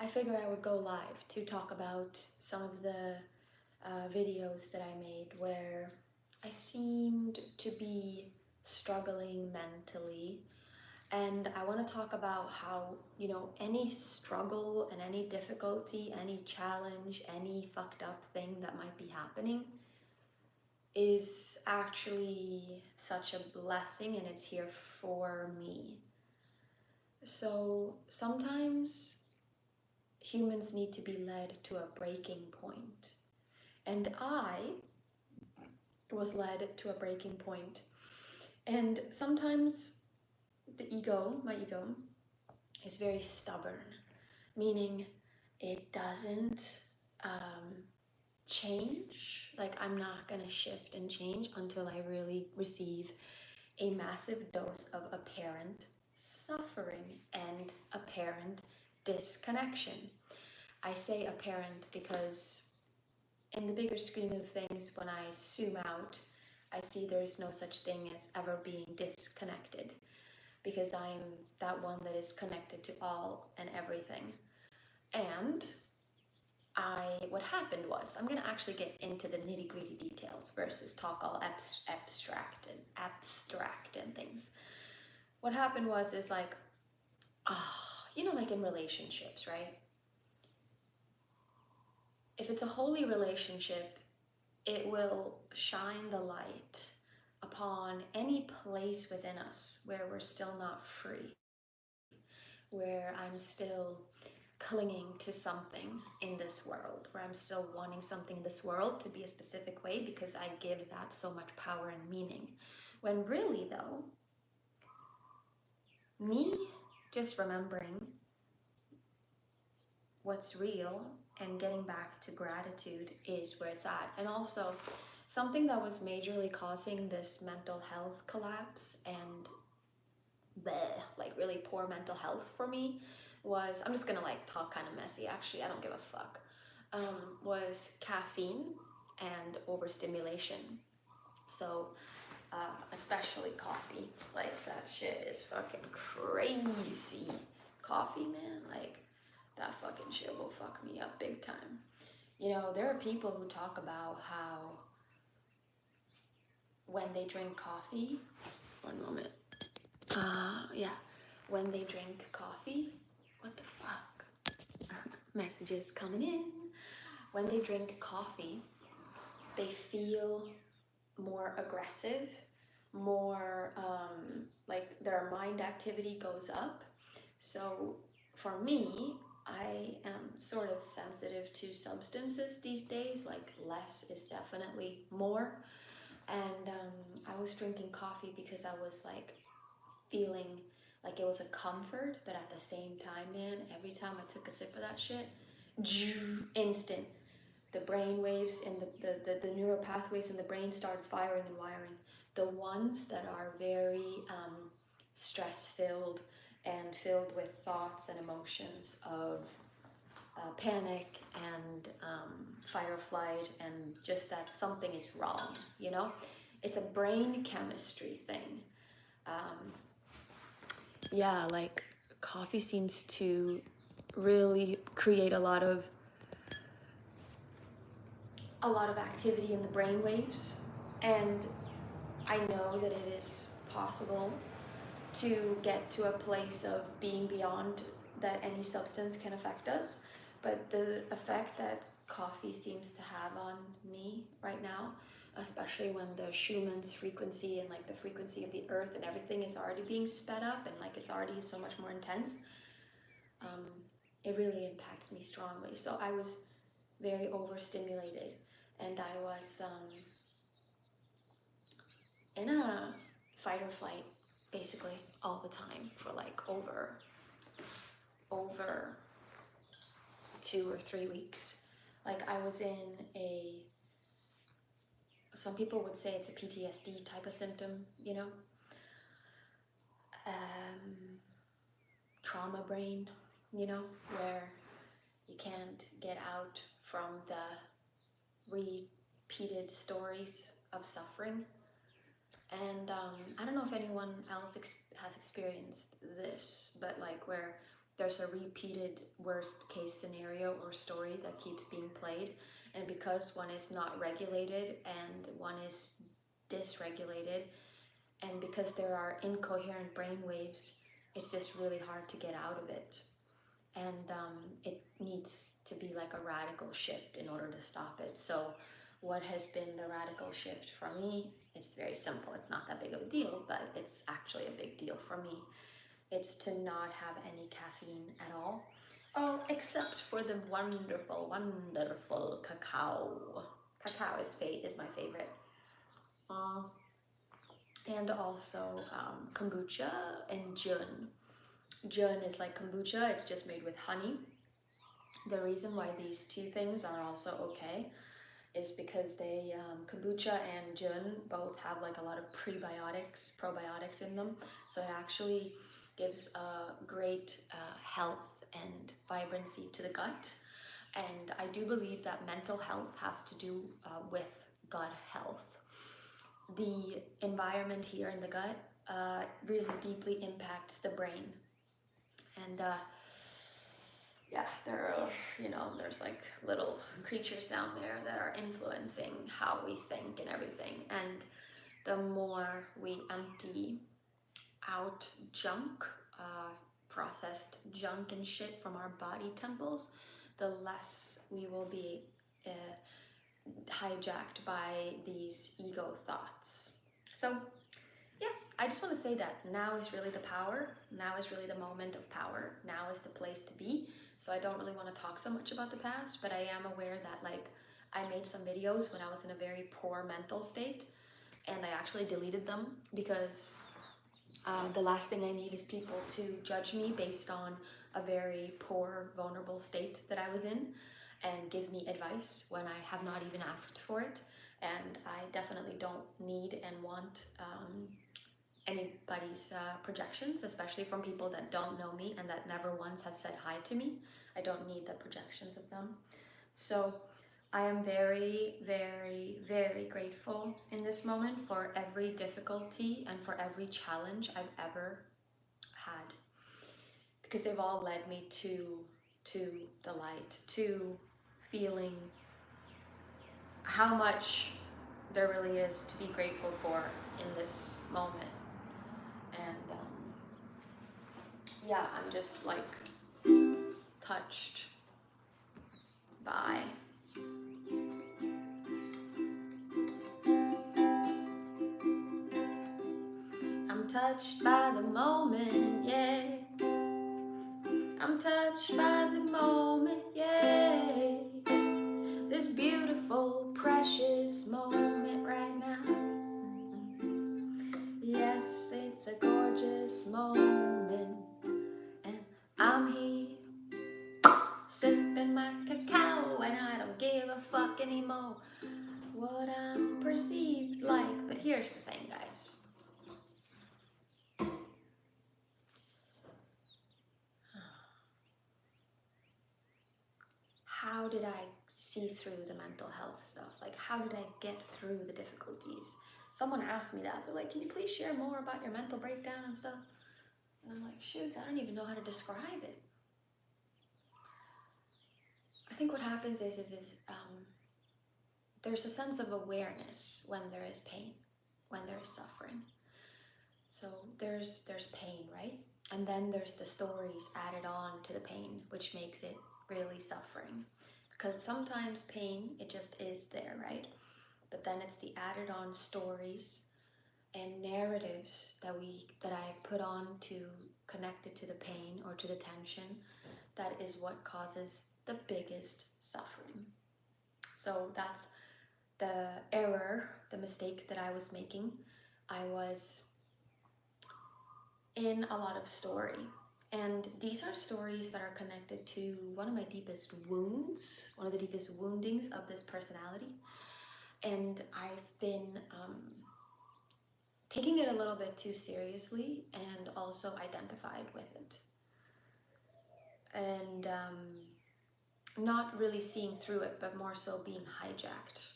I figured I would go live to talk about some of the videos that I made where I seemed to be struggling mentally. And I want to talk about how, any struggle and any difficulty, any challenge, any fucked up thing that might be happening is actually such a blessing and it's here for me. So sometimes humans need to be led to a breaking point. And I was led to a breaking point. And sometimes my ego, is very stubborn, meaning it doesn't change. Like, I'm not gonna shift and change until I really receive a massive dose of apparent suffering and apparent disconnection. I say apparent because in the bigger scheme of things, when I zoom out, I see there's no such thing as ever being disconnected, because I'm that one that is connected to all and everything. And what happened was, I'm gonna actually get into the nitty-gritty details versus talk all abstract and things. What happened was, like in relationships, right? If it's a holy relationship, it will shine the light upon any place within us where we're still not free, where I'm still clinging to something in this world, where I'm still wanting something in this world to be a specific way because I give that so much power and meaning. When really, though, me just remembering what's real and getting back to gratitude is where it's at. And also, something that was majorly causing this mental health collapse and really poor mental health for me was, I'm just gonna talk kind of messy, actually, I don't give a fuck, was caffeine and overstimulation. So especially coffee, that shit is fucking crazy. Coffee, man, that fucking shit will fuck me up big time. There are people who talk about how when they drink coffee, one moment, when they drink coffee, what the fuck? Messages coming in. When they drink coffee, they feel more aggressive, more their mind activity goes up. So for me, I am sort of sensitive to substances these days, less is definitely more. And I was drinking coffee because I was feeling like it was a comfort, but at the same time, man, every time I took a sip of that shit, instant, the brain waves and the neural pathways in the brain started firing and wiring. The ones that are very stress-filled and filled with thoughts and emotions of panic and fight or flight, and just that something is wrong, It's a brain chemistry thing. Coffee seems to really create a lot of activity in the brain waves, and I know that it is possible to get to a place of being beyond that any substance can affect us, but the effect that coffee seems to have on me right now, especially when the Schumann's frequency and the frequency of the earth and everything is already being sped up and it's already so much more intense, it really impacts me strongly. So I was very overstimulated, and I was in a fight or flight basically all the time for over 2 or 3 weeks. I was in some people would say it's a PTSD type of symptom, trauma brain, where you can't get out from the repeated stories of suffering. And I don't know if anyone else has experienced this, but where there's a repeated worst case scenario or story that keeps being played, and because one is not regulated and one is dysregulated, and because there are incoherent brain waves, it's just really hard to get out of it. And it needs to be like a radical shift in order to stop it. So what has been the radical shift for me? It's very simple. It's not that big of a deal, but it's actually a big deal for me. It's to not have any caffeine at all. Oh, except for the wonderful, wonderful cacao. Cacao is my favorite. And also kombucha and jun. Jun is like kombucha, it's just made with honey. The reason why these two things are also okay is because they, kombucha and jun both have like a lot of probiotics in them. So it actually gives a great health and vibrancy to the gut. And I do believe that mental health has to do with gut health. The environment here in the gut really deeply impacts the brain. And yeah, there are, there's like little creatures down there that are influencing how we think and everything. And the more we empty out junk, processed junk and shit from our body temples, the less we will be hijacked by these ego thoughts. So yeah, I just want to say that now is really the power. Now is really the moment of power. Now is the place to be. So I don't really want to talk so much about the past, but I am aware that like I made some videos when I was in a very poor mental state, and I actually deleted them because the last thing I need is people to judge me based on a very poor, vulnerable state that I was in and give me advice when I have not even asked for it. And I definitely don't need and want anybody's projections, especially from people that don't know me and that never once have said hi to me. I don't need the projections of them. So I am very, very, very grateful in this moment for every difficulty and for every challenge I've ever had, because they've all led me to the light, to feeling how much there really is to be grateful for in this moment. And yeah, I'm just like touched by touched by the moment, yeah. I'm touched by the moment, yeah. This beautiful, precious moment right now. Yes, it's a gorgeous moment, and I'm here sipping my cacao, and I don't give a fuck anymore what I'm perceived like. But here's the thing, guys. How did I see through the mental health stuff? Like, how did I get through the difficulties? Someone asked me that. They're like, can you please share more about your mental breakdown and stuff? And I'm like, shoot, I don't even know how to describe it. I think what happens is there's a sense of awareness when there is pain, when there is suffering. So there's pain, right? And then there's the stories added on to the pain, which makes it really suffering. Because sometimes pain, it just is there, right? But then it's the added on stories and narratives that I put on to connect it to the pain or to the tension, that is what causes the biggest suffering. So that's the error, the mistake that I was making. I was in a lot of story. And these are stories that are connected to one of my deepest wounds, one of the deepest woundings of this personality. And I've been taking it a little bit too seriously and also identified with it. And not really seeing through it, but more so being hijacked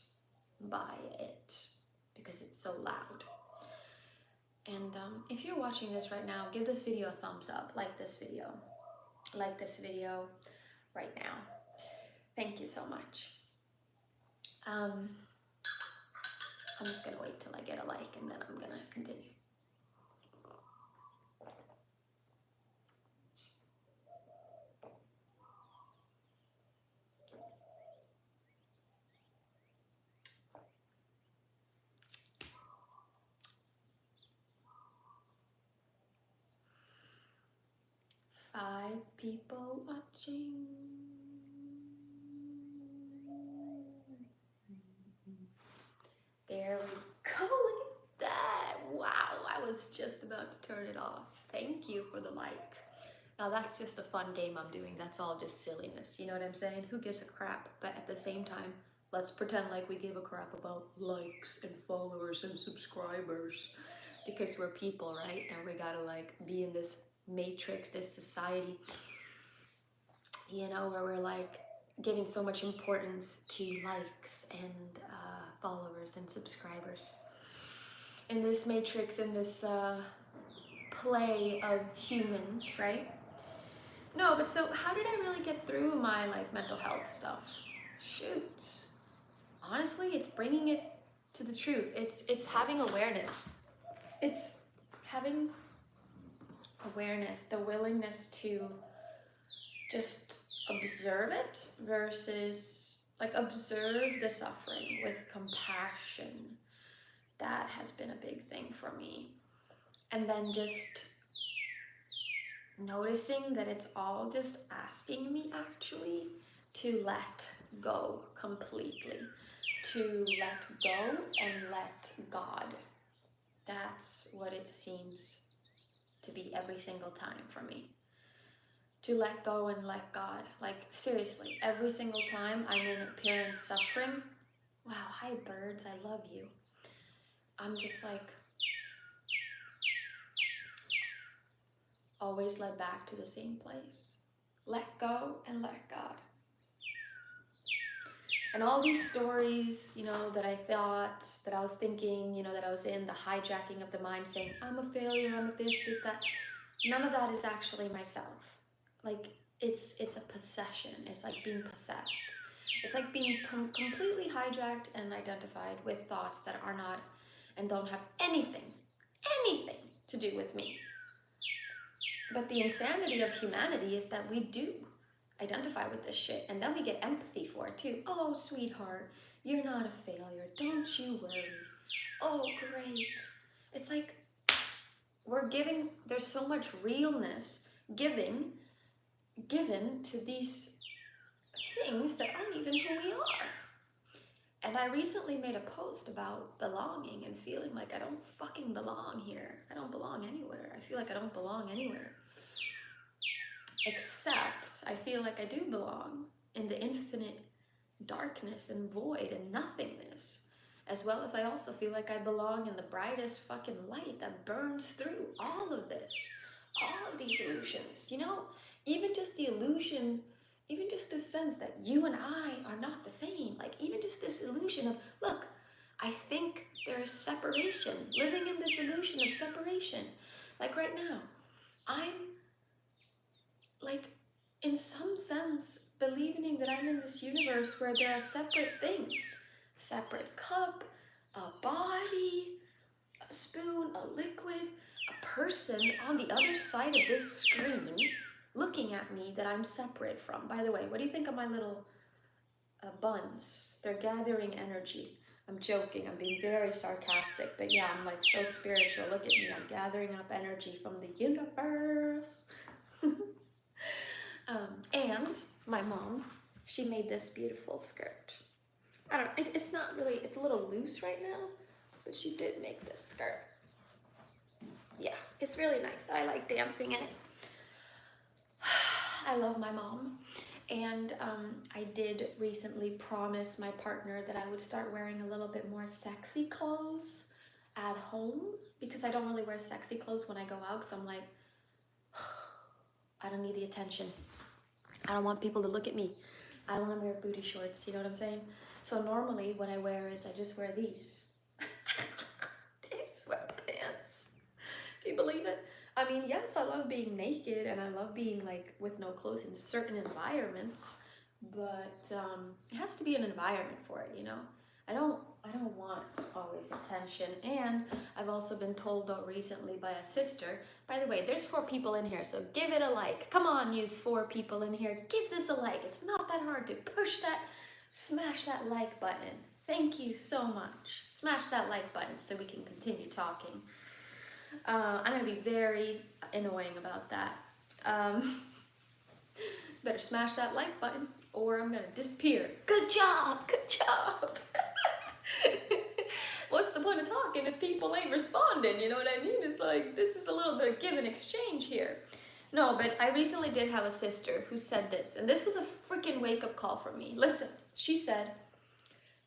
by it because it's so loud. And if you're watching this right now, give this video a thumbs up, like this video. like this video right now. Thank you so much. I'm just gonna wait till I get a like and then I'm gonna continue. Five people watching. There we go, look at that. Wow, I was just about to turn it off. Thank you for the like. Now that's just a fun game I'm doing. That's all just silliness, you know what I'm saying? Who gives a crap? But at the same time, let's pretend like we give a crap about likes and followers and subscribers. Because we're people, right? And we gotta like be in this matrix, this society, you know, where we're like giving so much importance to likes and followers and subscribers. In this matrix, in this play of humans, right? No, but so how did I really get through my like mental health stuff? Shoot. Honestly, it's bringing it to the truth. It's having awareness. It's having awareness, the willingness to just observe it versus like observe the suffering with compassion. That has been a big thing for me. And then just noticing that it's all just asking me actually to let go completely, to let go and let God. That's what it seems to be every single time for me. To let go and let God. Like seriously, every single time I'm in apparent suffering, wow, hi birds, I love you. I'm just like, always led back to the same place. Let go and let God. And all these stories, you know, that I thought, that I was thinking, you know, that I was in the hijacking of the mind saying, I'm a failure, I'm a this, that. None of that is actually myself. Like, it's a possession. It's like being possessed. It's like being completely hijacked and identified with thoughts that are not and don't have anything to do with me. But the insanity of humanity is that we do identify with this shit, and then we get empathy for it too. Oh, sweetheart, you're not a failure. Don't you worry. Oh, great. It's like we're giving, there's so much realness given to these things that aren't even who we are. And I recently made a post about belonging and feeling like I don't fucking belong here. I don't belong anywhere. I feel like I don't belong anywhere. Except I feel like I do belong in the infinite darkness and void and nothingness. As well as I also feel like I belong in the brightest fucking light that burns through all of this. All of these illusions. You know, even just the illusion, even just this sense that you and I are not the same. Like even just this illusion of, look, I think there is separation. Living in this illusion of separation. Like right now, I'm like, in some sense, believing that I'm in this universe where there are separate things. Separate cup, a body, a spoon, a liquid, a person on the other side of this screen looking at me that I'm separate from. By the way, what do you think of my little buns? They're gathering energy. I'm joking, I'm being very sarcastic, but yeah, I'm like so spiritual. Look at me, I'm gathering up energy from the universe. And my mom, she made this beautiful skirt. I don't know, it's not really, it's a little loose right now, but she did make this skirt. Yeah, it's really nice. I like dancing in it. I love my mom. And I did recently promise my partner that I would start wearing a little bit more sexy clothes at home, because I don't really wear sexy clothes when I go out, because I'm like, I don't need the attention. I don't want people to look at me. I don't want to wear booty shorts, you know what I'm saying? So normally what I wear is I just wear these. These sweatpants. Can you believe it? I mean, yes, I love being naked and I love being like with no clothes in certain environments, but it has to be an environment for it, you know? I don't want always attention. And I've also been told though recently by a sister, by the way, there's 4 people in here, so give it a like. Come on, you 4 people in here, give this a like. It's not that hard to smash that like button. Thank you so much. Smash that like button so we can continue talking. I'm gonna be very annoying about that. Better smash that like button or I'm gonna disappear. Good job, good job. What's the point of talking if people ain't responding? You know what I mean? It's like, this is a little bit of give and exchange here. No, but I recently did have a sister who said this, and this was a freaking wake-up call for me. Listen, she said,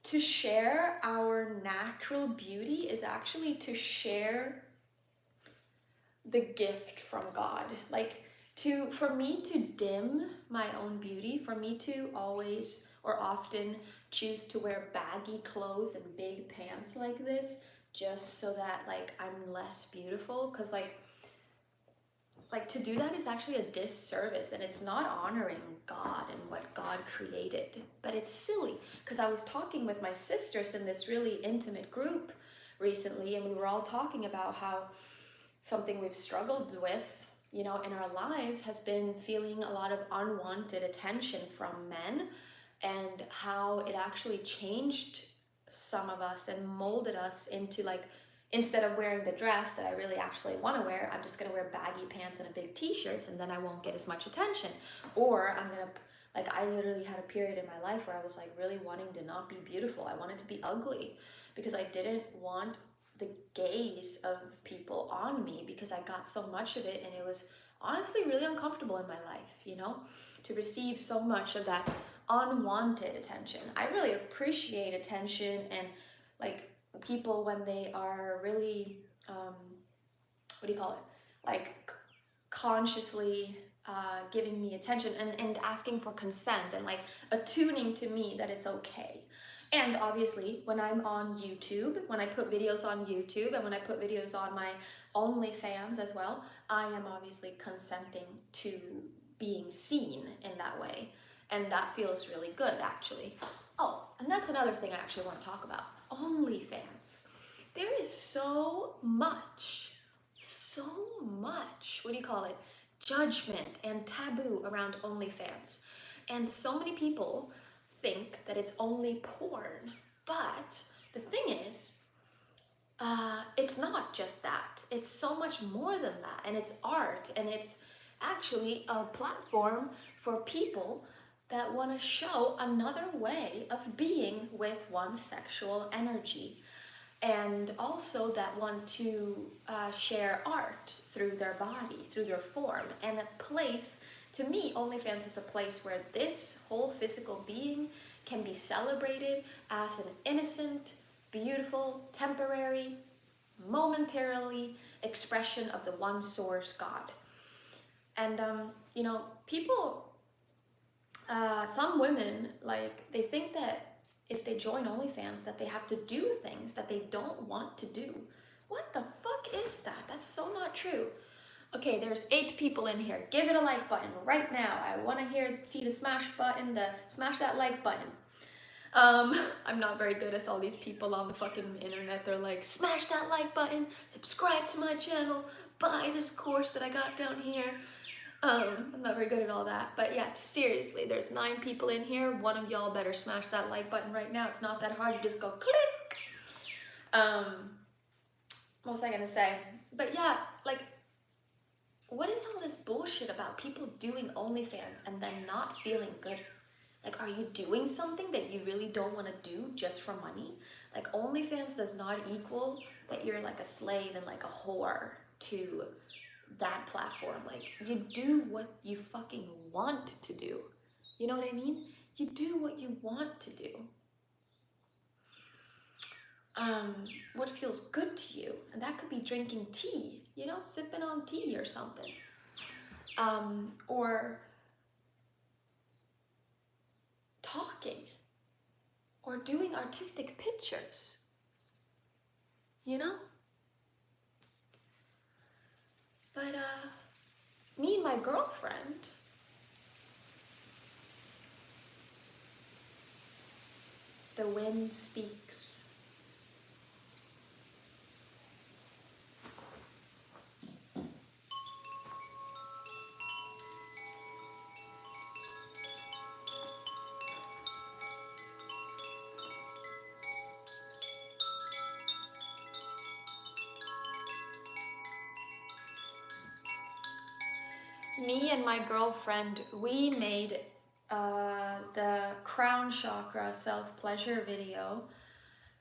to share our natural beauty is actually to share the gift from God. Like, for me to dim my own beauty, for me to always or often choose to wear baggy clothes and big pants like this, just so that like I'm less beautiful, because like to do that is actually a disservice, and it's not honoring God and what God created. But it's silly, because I was talking with my sisters in this really intimate group recently, and we were all talking about how something we've struggled with, you know, in our lives has been feeling a lot of unwanted attention from men, and how it actually changed some of us and molded us into like, instead of wearing the dress that I really actually want to wear, I'm just going to wear baggy pants and a big t-shirt, and then I won't get as much attention. Or I'm going to, like, I literally had a period in my life where I was like really wanting to not be beautiful. I wanted to be ugly because I didn't want the gaze of people on me, because I got so much of it, and it was honestly really uncomfortable in my life, you know, to receive so much of that unwanted attention. I really appreciate attention and like people when they are really what do you call it, like consciously giving me attention and asking for consent and like attuning to me that it's okay. And obviously when I'm on YouTube, when I put videos on YouTube and when I put videos on my OnlyFans as well, I am obviously consenting to being seen in that way, and that feels really good actually. Oh, and that's another thing I actually want to talk about. OnlyFans. There is so much, what do you call it, judgment and taboo around OnlyFans. And so many people think that it's only porn. But the thing is, it's not just that. It's so much more than that. And it's art, and it's actually a platform for people that want to show another way of being with one's sexual energy, and also that want to share art through their body, through their form. And a place, to me, OnlyFans is a place where this whole physical being can be celebrated as an innocent, beautiful, temporary, momentarily expression of the one source, God. And you know, people, some women, like, they think that if they join OnlyFans that they have to do things that they don't want to do. What the fuck is that? That's so not true. Okay, there's 8 people in here. Give it a like button right now. I want to see the smash button, smash that like button. I'm not very good as all these people on the fucking internet. They're like, smash that like button, subscribe to my channel, buy this course that I got down here. I'm not very good at all that, but yeah, seriously, there's 9 people in here. One of y'all better smash that like button right now. It's not that hard. You just go click. What was I gonna say? But yeah, like, what is all this bullshit about people doing OnlyFans and then not feeling good? Like, are you doing something that you really don't want to do just for money? Like, OnlyFans does not equal that you're like a slave and like a whore to that platform. Like, you do what you fucking want to do. You know what I mean? You do what you want to do. What feels good to you. And that could be drinking tea, you know, sipping on tea or something. Or talking, or doing artistic pictures, you know? But my girlfriend, the wind speaks. Me and my girlfriend, we made the crown chakra self-pleasure video,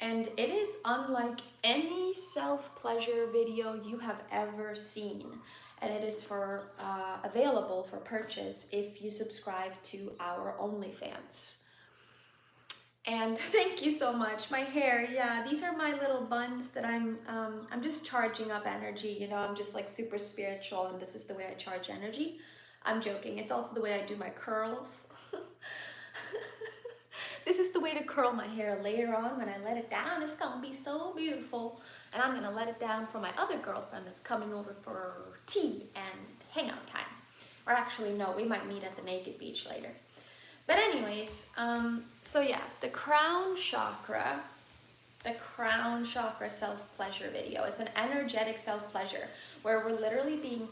and it is unlike any self-pleasure video you have ever seen, and it is for available for purchase if you subscribe to our OnlyFans. And thank you so much. My hair, yeah, these are my little buns that I'm just charging up energy. You know, I'm just like super spiritual, and this is the way I charge energy. I'm joking. It's also the way I do my curls. This is the way to curl my hair later on. When I let it down, it's gonna be so beautiful. And I'm gonna let it down for my other girlfriend that's coming over for tea and hangout time. Or actually, no, we might meet at the naked beach later. But anyways, so yeah, the crown chakra self-pleasure video. It's an energetic self-pleasure where we're literally being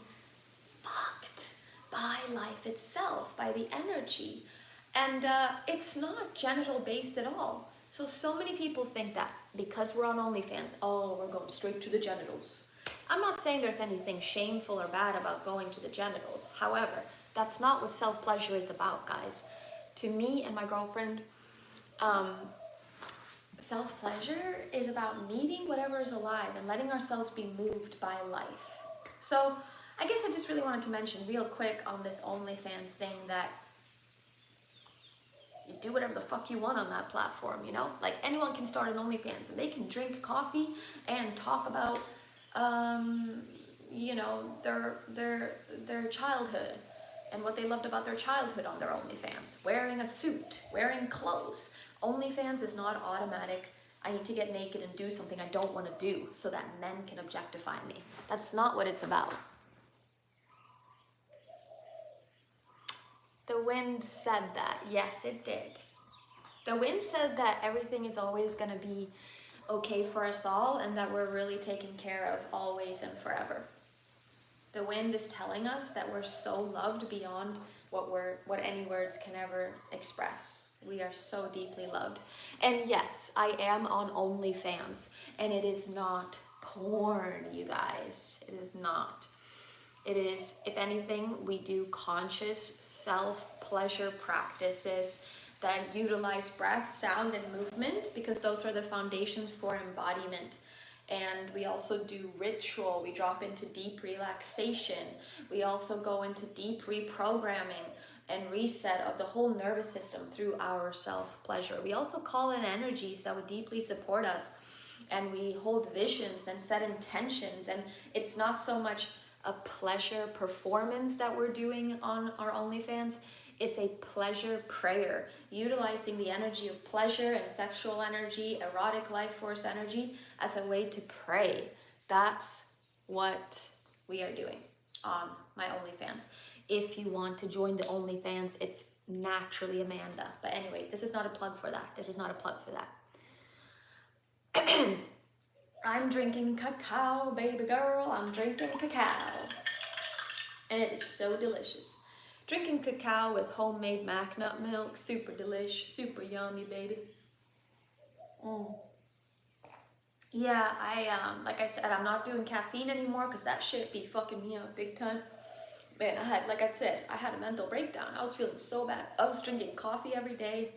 fucked by life itself, by the energy. And it's not genital based at all. So many people think that because we're on OnlyFans, oh, we're going straight to the genitals. I'm not saying there's anything shameful or bad about going to the genitals. However, that's not what self-pleasure is about, guys. To me and my girlfriend, self-pleasure is about meeting whatever is alive and letting ourselves be moved by life. So I guess I just really wanted to mention real quick on this OnlyFans thing that you do whatever the fuck you want on that platform, you know? Like anyone can start an OnlyFans and they can drink coffee and talk about, you know, their childhood and what they loved about their childhood on their OnlyFans. Wearing a suit, wearing clothes. OnlyFans is not automatic. I need to get naked and do something I don't want to do so that men can objectify me. That's not what it's about. The wind said that. Yes, it did. The wind said that everything is always going to be okay for us all and that we're really taken care of always and forever. The wind is telling us that we're so loved beyond what any words can ever express. We are so deeply loved. And yes, I am on OnlyFans, and it is not porn, you guys. It is not. It is, if anything, we do conscious self-pleasure practices that utilize breath, sound, and movement, because those are the foundations for embodiment. And we also do ritual. We drop into deep relaxation. We also go into deep reprogramming and reset of the whole nervous system through our self-pleasure. We also call in energies that would deeply support us, and we hold visions and set intentions. And it's not so much a pleasure performance that we're doing on our OnlyFans. It's a pleasure prayer, utilizing the energy of pleasure and sexual energy, erotic life force energy as a way to pray. That's what we are doing on my OnlyFans. If you want to join the OnlyFans, it's naturally Amanda. But anyways, this is not a plug for that. This is not a plug for that. I'm drinking cacao, baby girl. I'm drinking cacao. And it is so delicious. Drinking cacao with homemade mac nut milk. Super delish, super yummy, baby. Yeah, like I said, I'm not doing caffeine anymore because that shit be fucking me up big time. Man, like I said, I had a mental breakdown. I was feeling so bad. I was drinking coffee every day.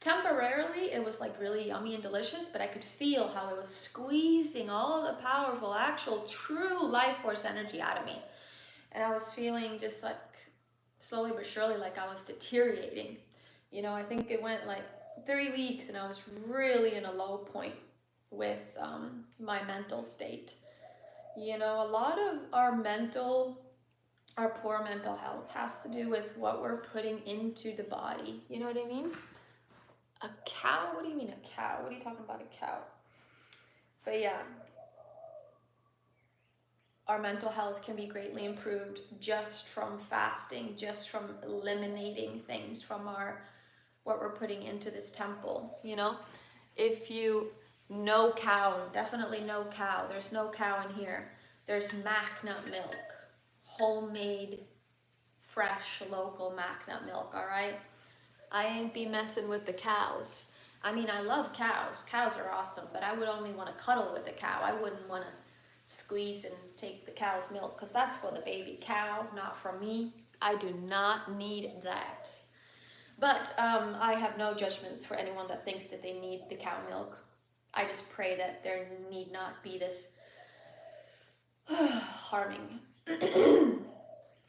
Temporarily, it was like really yummy and delicious, but I could feel how it was squeezing all the powerful, actual, true life force energy out of me. And I was feeling just like slowly but surely like I was deteriorating. You know, I think it went like 3 weeks and I was really in a low point with my mental state. You know, a lot of our poor mental health has to do with what we're putting into the body. You know what I mean? A cow? What do you mean a cow? What are you talking about, a cow? But yeah. our mental health can be greatly improved just from fasting, just from eliminating things from what we're putting into this temple, you know? If you, no cow, definitely no cow. There's no cow in here. There's mac nut milk, homemade, fresh, local mac nut milk, all right? I ain't be messing with the cows. I mean, I love cows. Cows are awesome, but I would only want to cuddle with the cow. I wouldn't want to squeeze and take the cow's milk, because that's for the baby cow, not for me. I do not need that. But I have no judgments for anyone that thinks that they need the cow milk. I just pray that there need not be this harming. You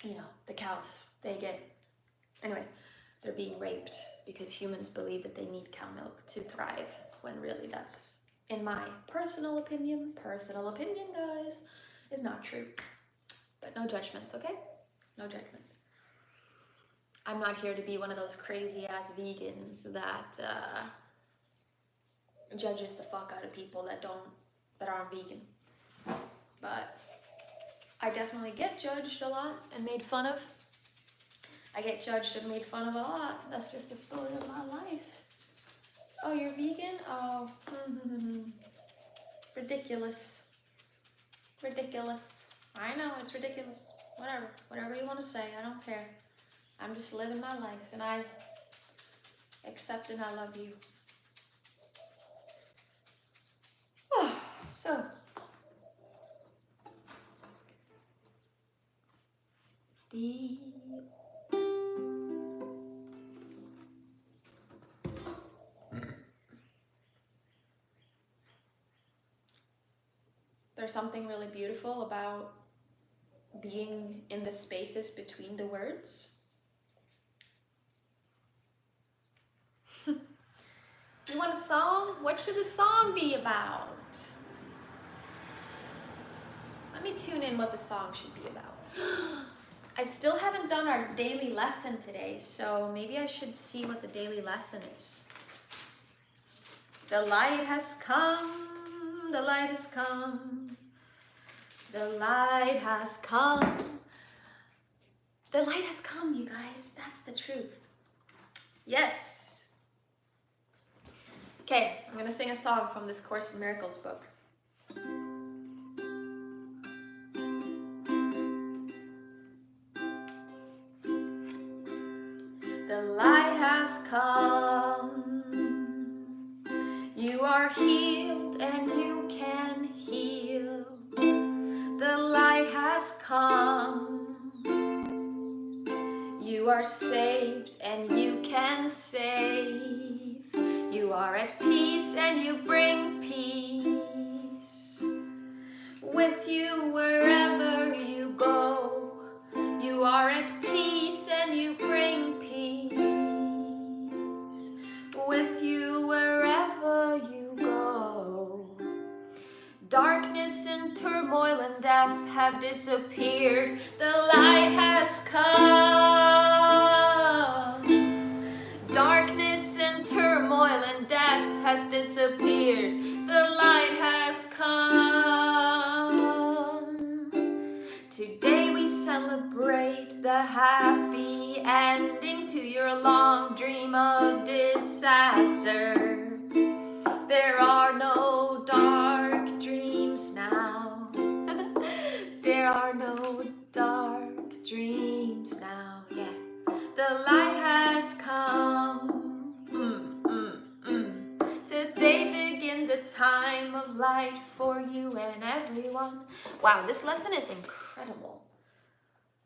know, the cows, anyway, they're being raped because humans believe that they need cow milk to thrive, when really that's, in my personal opinion, guys, is not true. But no judgments, okay? No judgments. I'm not here to be one of those crazy ass vegans that judges the fuck out of people that aren't vegan. But I definitely get judged a lot and made fun of. I get judged and made fun of a lot. That's just the story of my life. Oh, you're vegan? Oh, ridiculous. Ridiculous. I know, it's ridiculous. Whatever you want to say, I don't care. I'm just living my life, and I accept and I love you. So, there's something really beautiful about being in the spaces between the words. You want a song? What should the song be about? Let me tune in what the song should be about. I still haven't done our daily lesson today, so maybe I should see what the daily lesson is. The light has come, the light has come, the light has come. The light has come, you guys. That's the truth. Yes. Okay, I'm gonna sing a song from this Course in Miracles book. The light has come. You are healed and you can heal. The light has come. You are saved and you can save. You are at peace and you bring peace with you wherever you go. You are at peace and you bring peace with you wherever you go. Darkness and turmoil and death have disappeared. The light has come. Darkness and turmoil and death has disappeared. The light has come. Today we celebrate the happy ending to your long dream of disaster. There are no dark dreams now. There are no dark dreams now. Yeah. The light has come. Today begin the time of light for you and everyone. Wow, this lesson is incredible.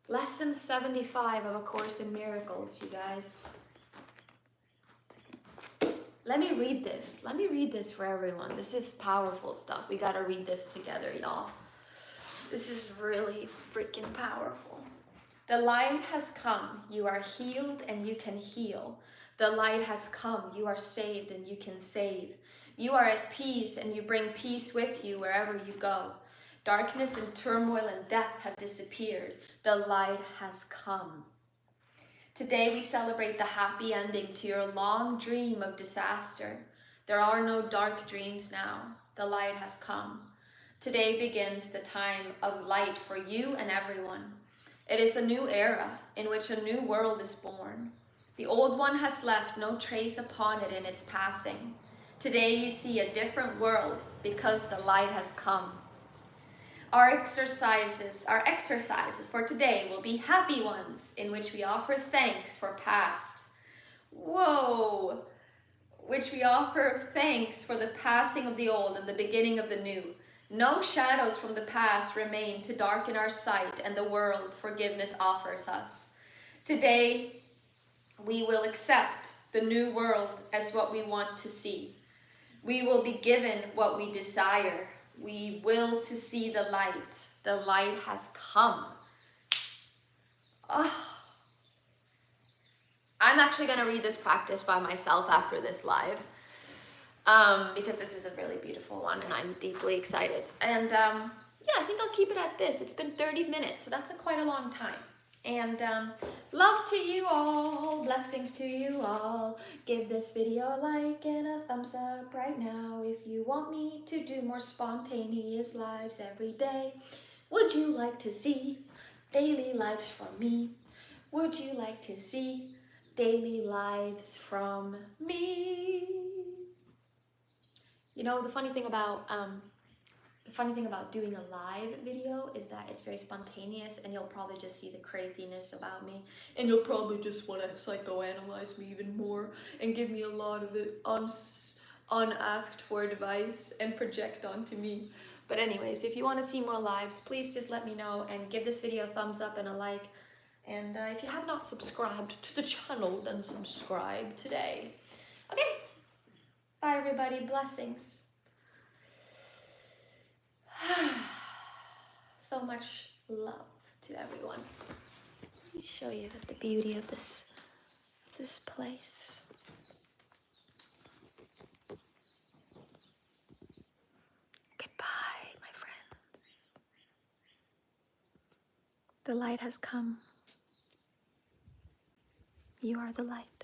Lesson 75 of A Course in Miracles, you guys. Let me read this. Let me read this for everyone. This is powerful stuff. We gotta read this together, y'all. This is really freaking powerful. The light has come. You are healed and you can heal. The light has come. You are saved and you can save. You are at peace and you bring peace with you wherever you go. Darkness and turmoil and death have disappeared. The light has come. Today we celebrate the happy ending to your long dream of disaster. There are no dark dreams now. The light has come. Today begins the time of light for you and everyone. It is a new era in which a new world is born. The old one has left no trace upon it in its passing. Today you see a different world because the light has come. Our exercises for today will be happy ones in which we offer thanks for past. Whoa! Which we offer thanks for the passing of the old and the beginning of the new. No shadows from the past remain to darken our sight and the world forgiveness offers us. Today, we will accept the new world as what we want to see. We will be given what we desire. We will to see the light. The light has come. Oh. I'm actually going to read this practice by myself after this live because this is a really beautiful one and I'm deeply excited. And yeah, I think I'll keep it at this. It's been 30 minutes, so that's quite a long time. And love to you all, blessings to you all. Give this video a like and a thumbs up right now if you want me to do more spontaneous lives every day. Would you like to see daily lives from me? Would you like to see daily lives from me? You know, the funny thing about doing a live video is that it's very spontaneous and you'll probably just see the craziness about me and you'll probably just want to psychoanalyze me even more and give me a lot of it unasked for advice and project onto me. But anyways, if you want to see more lives, please just let me know and give this video a thumbs up and a like. And if you have not subscribed to the channel, then subscribe today. Okay, bye everybody, blessings. So much love to everyone. Let me show you the beauty of this place. Goodbye, my friends. The light has come. You are the light.